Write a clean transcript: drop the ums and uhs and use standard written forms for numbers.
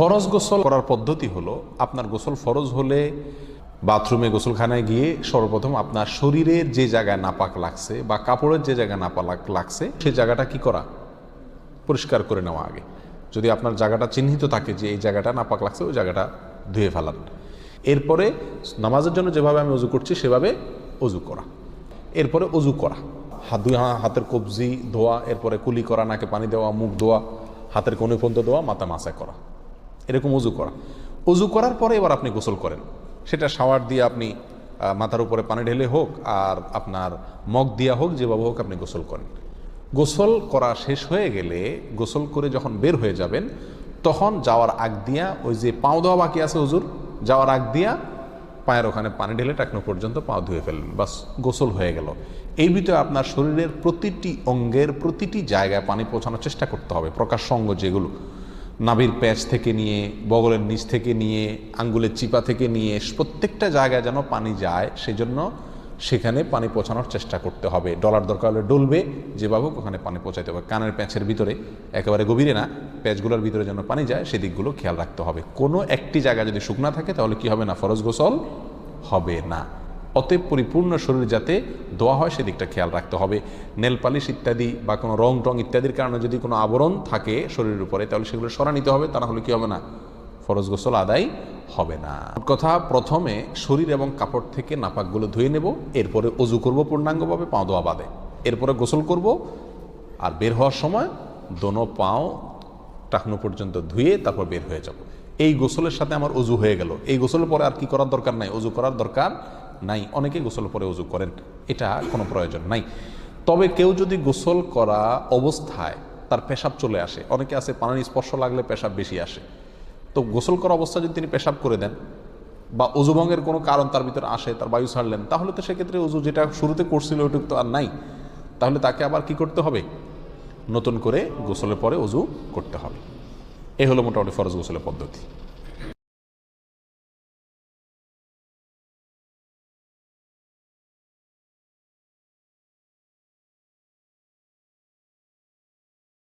ফরজ গোসল করার পদ্ধতি হলো, আপনার গোসল ফরজ হলে বাথরুমে গোসলখানায় গিয়ে সর্বপ্রথম আপনার শরীরের যে জায়গায় নাপাক লাগছে বা কাপড়ের যে জায়গায় নাপাক লাগছে সেই জায়গাটা কি করা, পরিষ্কার করে নেওয়া আগে। যদি আপনার জায়গাটা চিহ্নিত থাকে যে এই জায়গাটা নাপাক লাগছে, ওই জায়গাটা ধুয়ে ফেলান। এরপরে নামাজের জন্য যেভাবে আমি অজু করছি সেভাবে অজু করা। এরপরে অজু করা, দুই হাতের কবজি ধোয়া, এরপরে কুলি করা, নাকে পানি দেওয়া, মুখ ধোয়া, হাতের কোণে পর্যন্ত ধোয়া, মাথা মাসা করা, এরকম অজু করা। অজু করার পরে এবার আপনি গোসল করেন। সেটা শাওয়ার দিয়ে আপনি মাথার উপরে পানি ঢেলে হোক আর আপনার মগ দিয়া হোক, যেভাবে হোক আপনি গোসল করেন। গোসল করা শেষ হয়ে গেলে, গোসল করে যখন বের হয়ে যাবেন, তখন যাওয়ার আগ দিয়া ওই যে পাও দেওয়া বাকি আছে হুজুর, যাওয়ার আগ দিয়া পায়ের ওখানে পানি ঢেলে টাকনো পর্যন্ত পাও ধুয়ে ফেললেন, বাস গোসল হয়ে গেল। এই ভিতরে আপনার শরীরের প্রতিটি অঙ্গের প্রতিটি জায়গায় পানি পৌঁছানোর চেষ্টা করতে হবে। প্রকাশ্য অঙ্গ যেগুলো, নাভির প্যাচ থেকে নিয়ে, বগলের নিচ থেকে নিয়ে, আঙ্গুলের চিপা থেকে নিয়ে, প্রত্যেকটা জায়গায় যেন পানি যায়, সেজন্য সেখানে পানি পৌঁছানোর চেষ্টা করতে হবে। ডলার দরকার হলে ডলবে, যেভাবে ওখানে পানি পৌঁছাতে হবে। কানের প্যাঁচের ভিতরে, একেবারে গভীরে না, প্যাঁচগুলোর ভিতরে যেন পানি যায় সেদিকগুলো খেয়াল রাখতে হবে। কোনো একটি জায়গা যদি শুকনা থাকে তাহলে কি হবে না, ফরজ গোসল হবে না। অতএব পরিপূর্ণ শরীর যাতে ধোয়া হয় সেদিকটা খেয়াল রাখতে হবে। নেল পালিশ ইত্যাদি বা কোনো রং টং ইত্যাদির কারণে যদি কোনো আবরণ থাকে শরীরের উপরে, তাহলে সেগুলো সরা নিতে হবে, তা না হলে কি হবে না, ফরজ গোসল আদায় হবে না। কথা, প্রথমে শরীর এবং কাপড় থেকে নাপাকগুলো ধুয়ে নেব, এরপরে অজু করব পূর্ণাঙ্গভাবে, পাও ধোয়া বাদে, এরপরে গোসল করব। আর বের হওয়ার সময় দোনো পাও টাকনো পর্যন্ত ধুয়ে তারপর বের হয়ে যাব। এই গোসলের সাথে আমার অজু হয়ে গেল। এই গোসলের পরে আর কি করার দরকার নাই, অজু করার দরকার নাই। অনেকে গোসলের পরে অজু করেন, এটা কোনো প্রয়োজন নাই। তবে কেউ যদি গোসল করা অবস্থায় তার পেশাব চলে আসে, অনেকে আছে পানির স্পর্শ লাগলে পেশাব বেশি আসে, তো গোসল করা অবস্থায় যদি তিনি পেশাব করে দেন বা অজুভঙ্গের কোনো কারণ তার ভিতরে আসে, তার বায়ু ছাড়লেন, তাহলে তো সেক্ষেত্রে অজু যেটা শুরুতে করছিল ওইটুকু তো আর নাই। তাহলে তাকে আবার কি করতে হবে, নতুন করে গোসলের পরে অজু করতে হবে। এই হলো মোটামুটি ফরজ গোসলের পদ্ধতি।